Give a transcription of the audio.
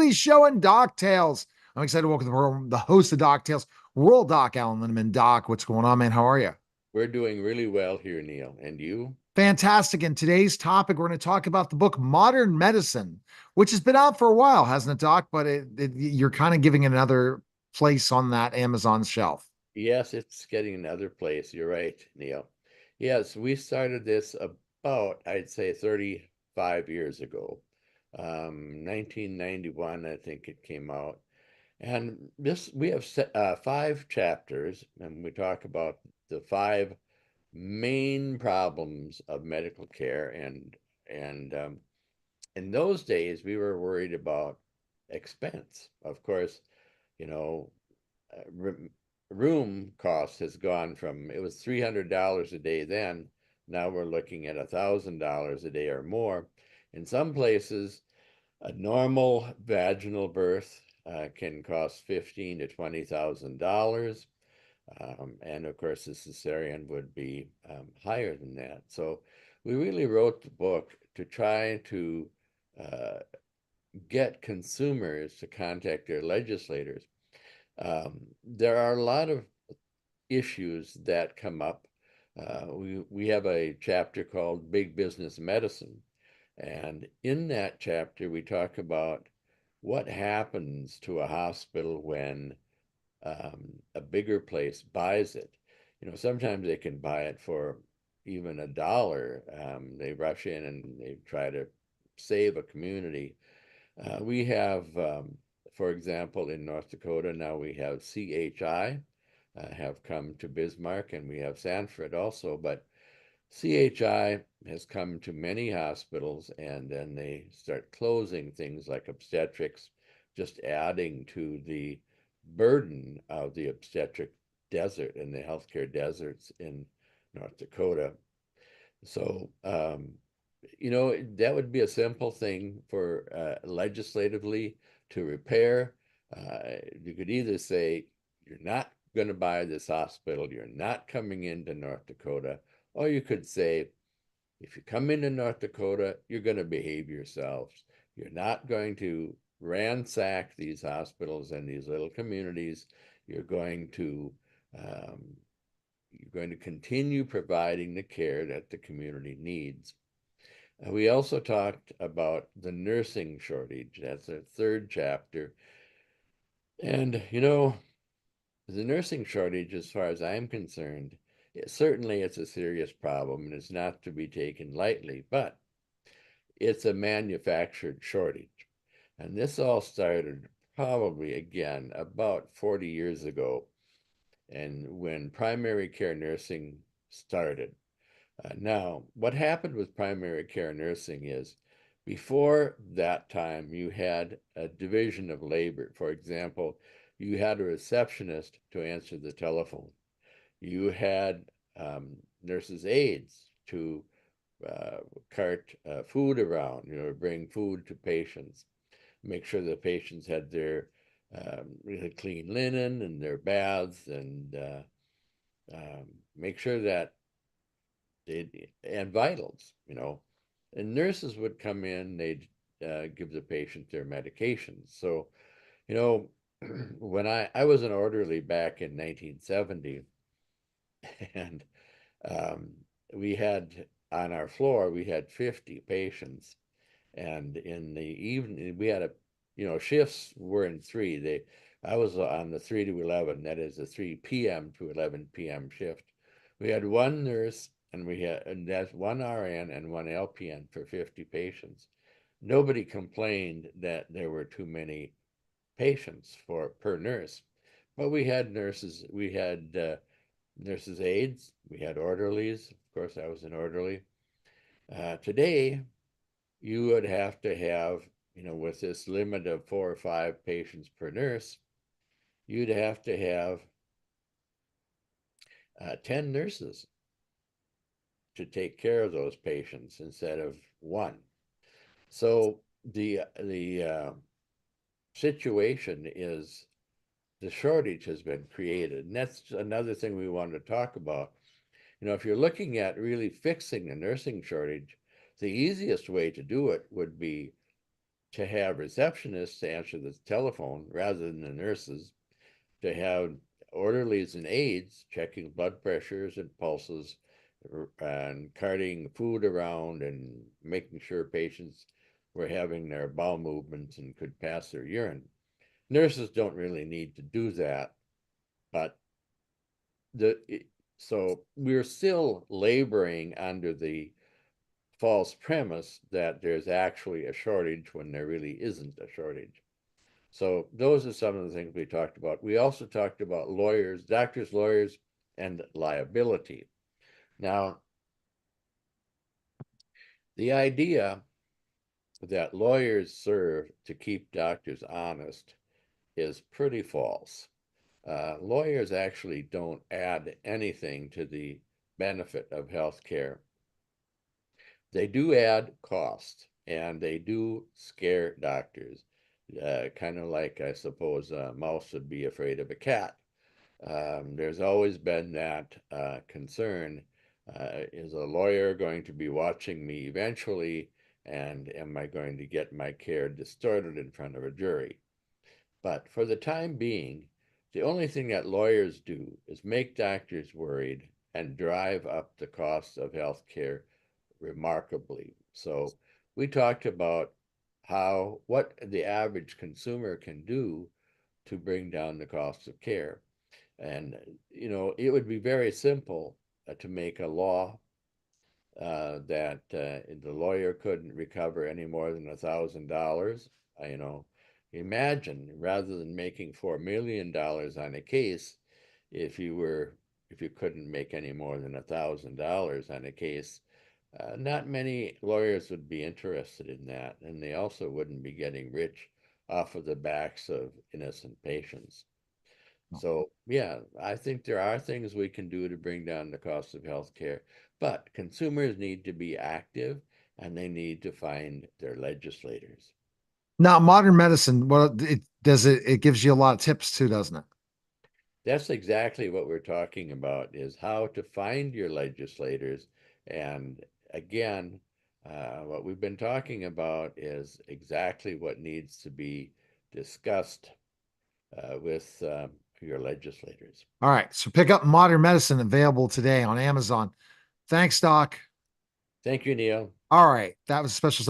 daily show in Doc Tales. I'm excited to welcome the host of Doc Tales, World Doc, Alan Lindeman. Doc, what's going on, man? How are you? We're doing really well here, Neil. And you? Fantastic. In today's topic, we're going to talk about the book Modern Medicine, which has been out for a while, hasn't it, Doc? But you're kind of giving it another place on that Amazon shelf. Yes, it's getting another place. You're right, Neil. Yes, we started this about, I'd say, 35 years ago. 1991, I think it came out. And this we have five chapters, and we talk about the five main problems of medical care. And in those days, we were worried about expense. Of course, you know, room cost has gone from, it was $300 a day then. Now we're looking at $1,000 a day or more. In some places, a normal vaginal birth can cost $15,000 to $20,000. And of course, the cesarean would be higher than that. So we really wrote the book to try to uh, get consumers to contact their legislators. There are a lot of issues that come up. We have a chapter called Big Business Medicine. And in that chapter, we talk about what happens to a hospital when a bigger place buys it. Sometimes they can buy it for even $1. They rush in and they try to save a community. We have, for example, in North Dakota, now we have CHI have come to Bismarck, and we have Sanford also, but CHI has come to many hospitals, and then they start closing things like obstetrics, just adding to the burden of the obstetric desert and the healthcare deserts in North Dakota. So, that would be a simple thing for legislatively to repair. You could either say, you're not going to buy this hospital, you're not coming into North Dakota, or you could say, if you come into North Dakota, you're going to behave yourselves. You're not going to ransack these hospitals and these little communities. You're going to um, continue providing the care that the community needs. We also talked about the nursing shortage. That's a third chapter. And, the nursing shortage, as far as I'm concerned, certainly it's a serious problem and it's not to be taken lightly, but it's a manufactured shortage. And this all started probably again about 40 years ago, and when primary care nursing started. Now, what happened with primary care nursing is before that time, you had a division of labor. For example, you had a receptionist to answer the telephone. You had nurses' aides to cart food around, bring food to patients, make sure the patients had their really clean linen and their baths, and make sure that and vitals, and nurses would come in, they'd give the patient their medications. So, you know, when I was an orderly back in 1970, and um, we had on our floor, we had 50 patients. And in the evening, we had shifts were in three. I was on the 3 to 11, that is the 3 p.m. to 11 p.m. shift. We had one nurse, and that's one RN and one LPN for 50 patients. Nobody complained that there were too many patients for per nurse, but we had nurses aides, we had orderlies. Of course, I was an orderly. Today, you would have to have, with this limit of 4 or 5 patients per nurse, you'd have to have 10 nurses to take care of those patients instead of one. So the situation is the shortage has been created, and that's another thing we wanted to talk about. If you're looking at really fixing the nursing shortage, the easiest way to do it would be to have receptionists to answer the telephone rather than the nurses, to have orderlies and aides checking blood pressures and pulses and carting food around and making sure patients were having their bowel movements and could pass their urine. Nurses don't really need to do that, but so we're still laboring under the false premise that there's actually a shortage when there really isn't a shortage. So those are some of the things we talked about. We also talked about lawyers, doctors, lawyers, and liability. Now, the idea that lawyers serve to keep doctors honest is pretty false. Lawyers actually don't add anything to the benefit of healthcare. They do add cost, and they do scare doctors, kind of like, I suppose, a mouse would be afraid of a cat. There's always been that concern. Is a lawyer going to be watching me eventually? And am I going to get my care distorted in front of a jury? But for the time being, the only thing that lawyers do is make doctors worried and drive up the cost of health care remarkably. So we talked about what the average consumer can do to bring down the cost of care. And, it would be very simple to make a law that the lawyer couldn't recover any more than $1,000. Imagine, rather than making $4 million on a case, if you couldn't make any more than $1,000 on a case, not many lawyers would be interested in that, and they also wouldn't be getting rich off of the backs of innocent patients. So, yeah, I think there are things we can do to bring down the cost of healthcare, but consumers need to be active and they need to find their legislators. Now, modern medicine, well, it gives you a lot of tips too, doesn't it? That's exactly what we're talking about, is how to find your legislators. And again, what we've been talking about is exactly what needs to be discussed with your legislators. All right. So pick up Modern Medicine, available today on Amazon. Thanks, Doc. Thank you, Neil. All right. That was a special